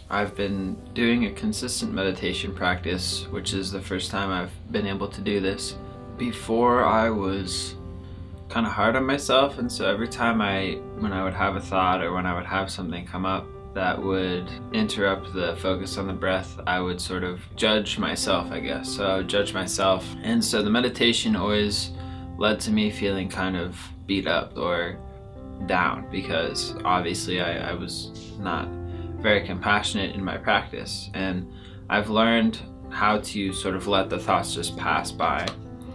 I've been doing a consistent meditation practice, which is the first time I've been able to do this. Before, I was kind of hard on myself, and so every time when I would have a thought or when I would have something come up that would interrupt the focus on the breath, I would sort of judge myself, I guess. So I would judge myself, and so the meditation always led to me feeling kind of beat up or down, because obviously I was not very compassionate in my practice, and I've learned how to sort of let the thoughts just pass by,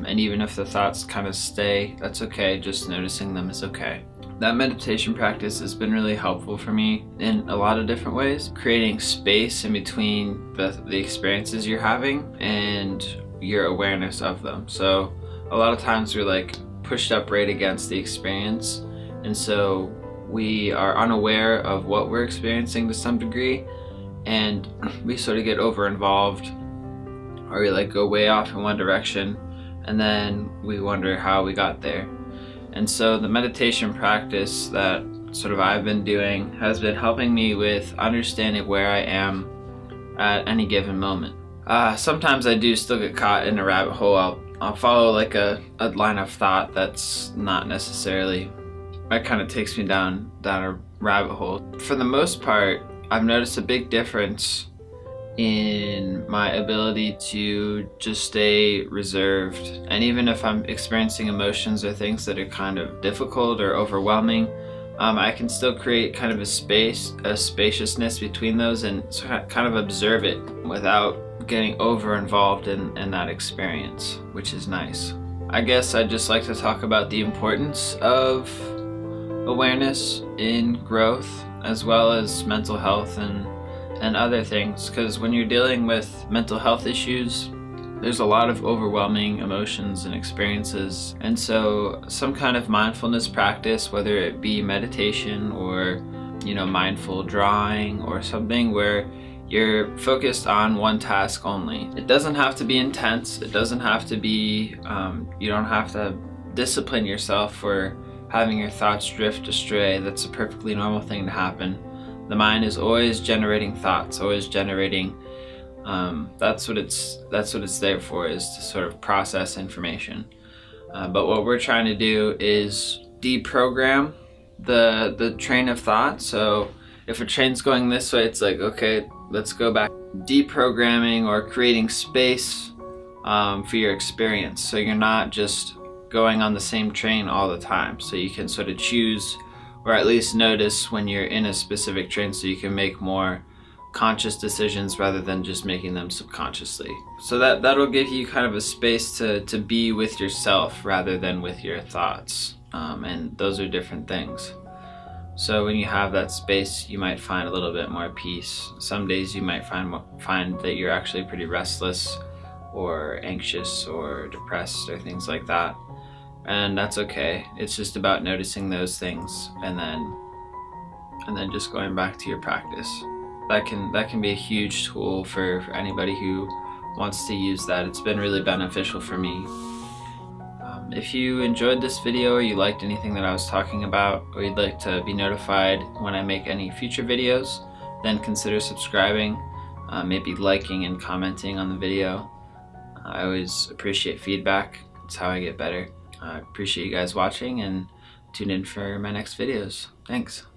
and even if the thoughts kind of stay, that's okay. Just noticing them is okay. That meditation practice has been really helpful for me in a lot of different ways, creating space in between the experiences you're having and your awareness of them. So a lot of times we're like pushed up right against the experience, and so we are unaware of what we're experiencing to some degree, and we sort of get over involved, or we like go way off in one direction, and then we wonder how we got there. And so the meditation practice that sort of I've been doing has been helping me with understanding where I am at any given moment. Sometimes I do still get caught in a rabbit hole. I'll follow like a line of thought that's not necessarily, that kind of takes me down a rabbit hole. For the most part, I've noticed a big difference in my ability to just stay reserved. And even if I'm experiencing emotions or things that are kind of difficult or overwhelming, I can still create kind of a spaciousness between those, and kind of observe it without getting over involved in that experience, which is nice. I guess I'd just like to talk about the importance of awareness in growth, as well as mental health and other things, because when you're dealing with mental health issues, there's a lot of overwhelming emotions and experiences, and so some kind of mindfulness practice, whether it be meditation or mindful drawing or something where you're focused on one task only. It doesn't have to be intense. It doesn't have to be you don't have to discipline yourself for having your thoughts drift astray. That's a perfectly normal thing to happen. The mind is always generating thoughts, always generating. That's what it's there for, is to sort of process information. But what we're trying to do is deprogram the train of thought. So if a train's going this way, it's like, okay, let's go back. Deprogramming or creating space for your experience, so you're not just going on the same train all the time. So you can sort of choose, or at least notice when you're in a specific train, so you can make more conscious decisions rather than just making them subconsciously. So that'll give you kind of a space to be with yourself rather than with your thoughts, and those are different things. So when you have that space, you might find a little bit more peace. Some days you might find that you're actually pretty restless or anxious or depressed or things like that, and that's okay. It's just about noticing those things, and then just going back to your practice. That can be a huge tool for anybody who wants to use that. It's been really beneficial for me. If you enjoyed this video, or you liked anything that I was talking about, or you'd like to be notified when I make any future videos, then consider subscribing, maybe liking and commenting on the video. I always appreciate feedback. It's how I get better. I appreciate you guys watching, and tune in for my next videos. Thanks.